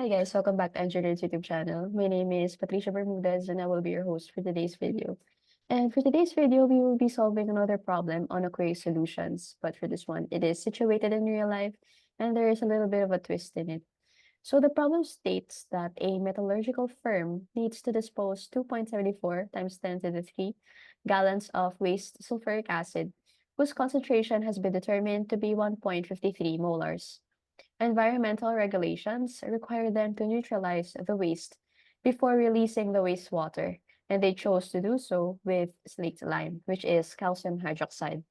Hi guys, welcome back to Enginerds YouTube channel. My name is Patricia Bermudez and I will be your host for today's video. And for today's video, we will be solving another problem on Aqueous solutions. But for this one, it is situated in real life and there is a little bit of a twist in it. So the problem states that a metallurgical firm needs to dispose 2.74 times 10 to the 3 gallons of waste sulfuric acid, whose concentration has been determined to be 1.53 molars. Environmental regulations require them to neutralize the waste before releasing the wastewater, and they chose to do so with slaked lime, which is calcium hydroxide.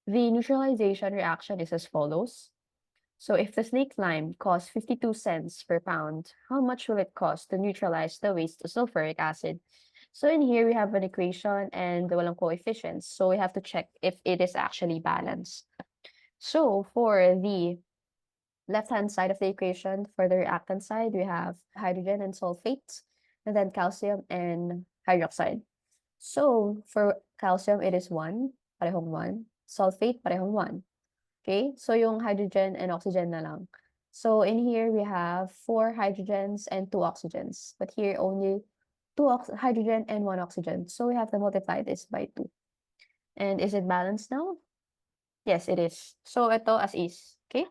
The neutralization reaction is as follows. So if the slaked lime costs 52 cents per pound, how much will it cost to neutralize the waste sulfuric acid? So in here, we have an equation and walang coefficients. So we have to check if it is actually balanced. So for the left-hand side of the equation, for the reactant side, we have hydrogen and sulfate, and then calcium and hydroxide. So for calcium, it is 1, parehong 1. Sulfate, parehong 1. Okay, so yung hydrogen and oxygen na lang. So in here, we have 4 hydrogens and 2 oxygens. But here, only 2 hydrogen and 1 oxygen. So we have to multiply this by 2. And is it balanced now? Yes, it is. So ito as is. Okay?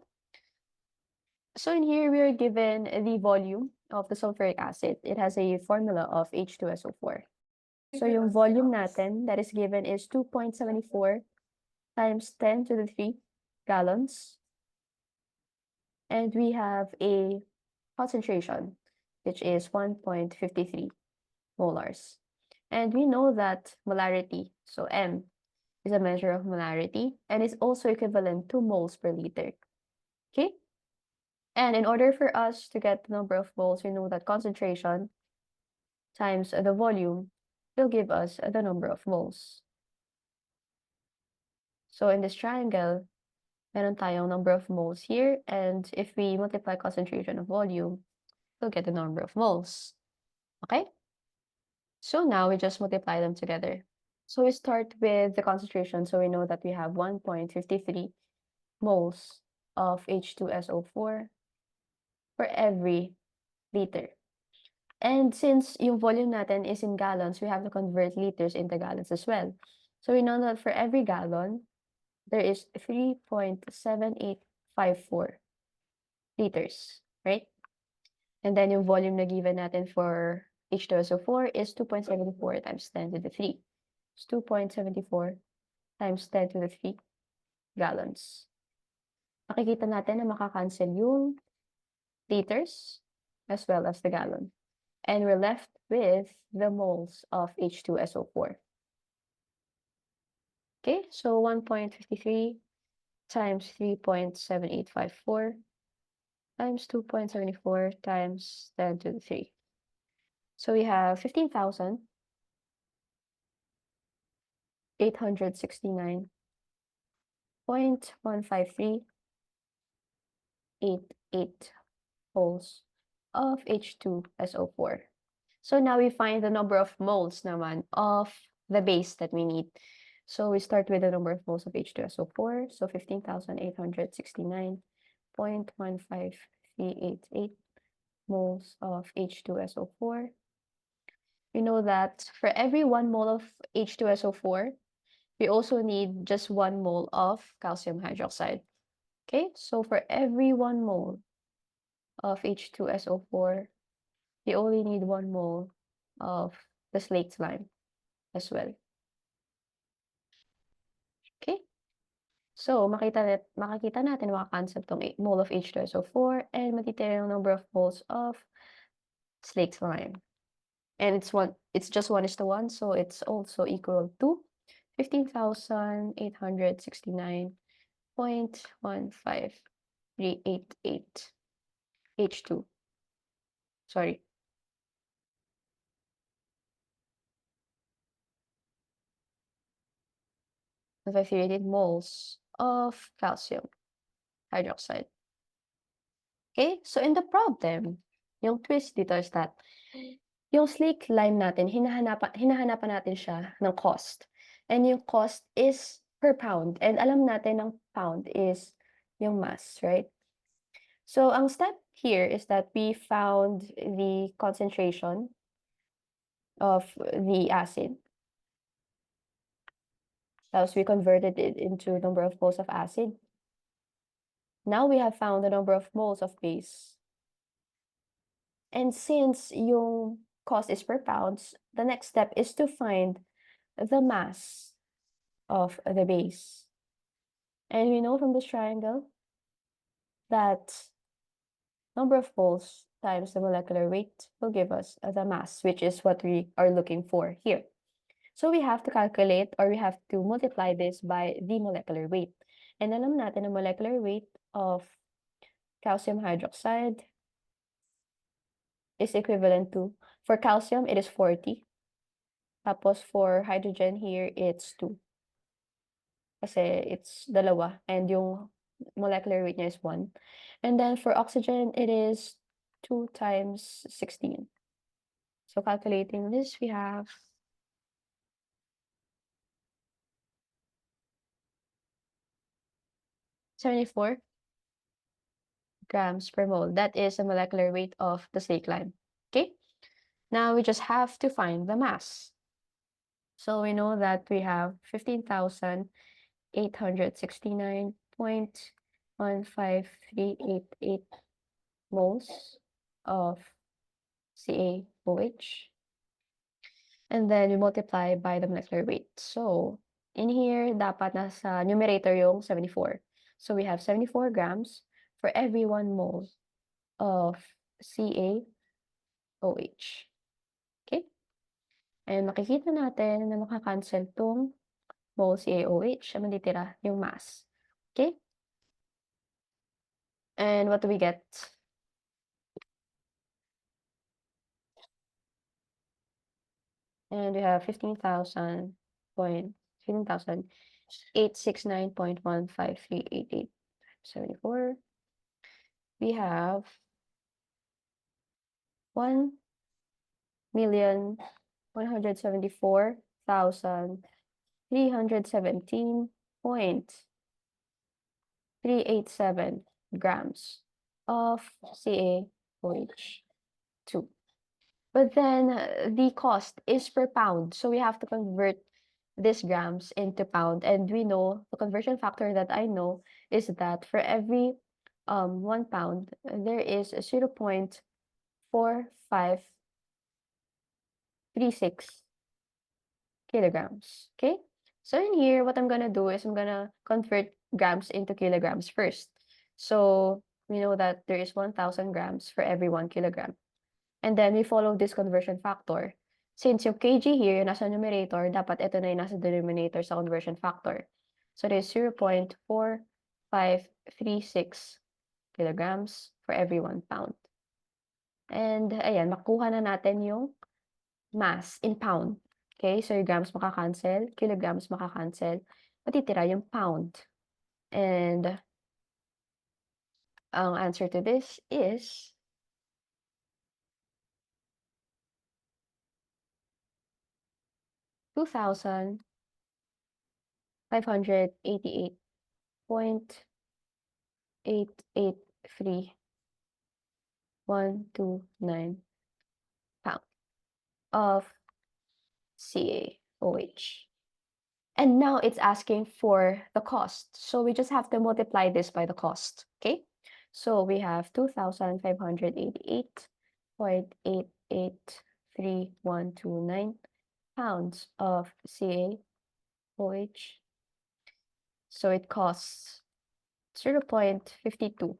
So in here, we are given the volume of the sulfuric acid. It has a formula of H2SO4. So yung volume natin that is given is 2.74 times 10 to the 3 gallons. And we have a concentration, which is 1.53 molars. And we know that molarity, so M, is a measure of molarity, and is also equivalent to moles per liter. Okay? And in order for us to get the number of moles, we know that concentration times the volume will give us the number of moles. So in this triangle, meron tayong number of moles here, and if we multiply concentration of volume, we'll get the number of moles. Okay? So now we just multiply them together. So we start with the concentration, so we know that we have 1.53 moles of H2SO4 for every liter. And since yung volume natin is in gallons, we have to convert liters into gallons as well. So we know that for every gallon, there is 3.7854 liters, right? And then yung volume na given natin for H2SO4 is 2.74 times 10 to the 3. It's 2.74 times 10 to the 3 gallons. Makikita natin na makakancel yung liters as well as the gallon. And we're left with the moles of H2SO4. Okay, so 1.53 times 3.7854 times 2.74 times 10 to the 3. So we have 15,869.15388 moles of H2SO4. So now we find the number of moles naman of the base that we need. So we start with the number of moles of H2SO4. So 15,869.15388 moles of H2SO4. We know that for every 1 mole of H2SO4, we also need just 1 mole of calcium hydroxide. Okay, so for every 1 mole of H2SO4, we only need 1 mole of the slaked lime as well. Okay? So, makikita natin makakancel tong mole of H2SO4 and matitira yung number of moles of slaked lime. And it's just 1:1, so it's also equal to 15,869.15388 H2. Sorry. moles of calcium hydroxide. Okay, so in the problem, yung twist dito is that yung slaked lime natin, hinahanapan natin siya ng cost. And yung cost is per pound. And alam natin ng pound is yung mass, right? So ang step here is that we found the concentration of the acid. Thus, we converted it into number of moles of acid. Now we have found the number of moles of base. And since yung cost is per pounds, the next step is to find the mass of the base. And we know from this triangle that number of moles times the molecular weight will give us the mass, which is what we are looking for here. So we have to calculate, or we have to multiply this by the molecular weight. And alam natin ang molecular weight of calcium hydroxide is equivalent to, for calcium, it is 40. Tapos for hydrogen here, it's 2. Kasi it's dalawa, and yung molecular weight niya is 1. And then for oxygen, it is 2 times 16. So calculating this, we have 74 grams per mole. That is the molecular weight of the slake lime. Okay? Now we just have to find the mass. So we know that we have 15,869.15388 moles of CaOH. And then we multiply by the molecular weight. So in here, dapat nasa numerator yung 74. So we have 74 grams for every 1 mole of CaOH. Okay? And makikita natin na makakancel tong mole CaOH, ang matitira yung mass. Okay? And what do we get? And we have 15,869.15388.74. We have 1,174,317.387 grams of CaOH2. But then the cost is per pound. So we have to convert this grams into pound. And we know the conversion factor that I know is that for every 1 pound, there is 0.4536 kilograms. Okay? So in here, what I'm gonna do is I'm gonna convert grams into kilograms first. So we know that there is 1,000 grams for every 1 kilogram. And then we follow this conversion factor. Since yung kg here, yung nasa numerator, dapat ito na yung nasa denominator sa conversion factor. So it is 0.4536 kilograms for every 1 pound. And ayan, makuha na natin yung mass in pound. Okay, so yung grams makakancel, kilograms makakancel, matitira yung pound. And ang answer to this is 2,588.883129 pound of CaOH. And now it's asking for the cost. So we just have to multiply this by the cost, okay? So we have 2,588.883129 pounds of CaOH. So it costs 0.52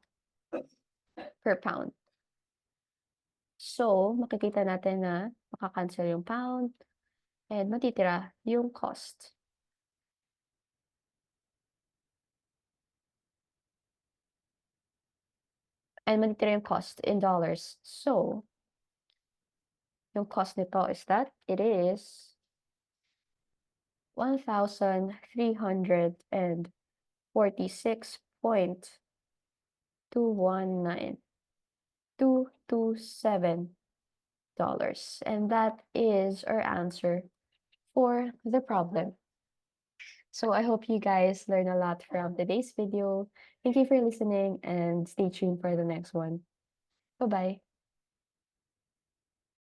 per pound. So makikita natin na makakancel yung pound and matitira yung cost. And matitira yung cost in dollars. So yung cost nito is that it is 1,346.219,227 dollars. And that is our answer for the problem. So I hope you guys learn a lot from today's video. Thank you for listening and stay tuned for the next one. Bye-bye.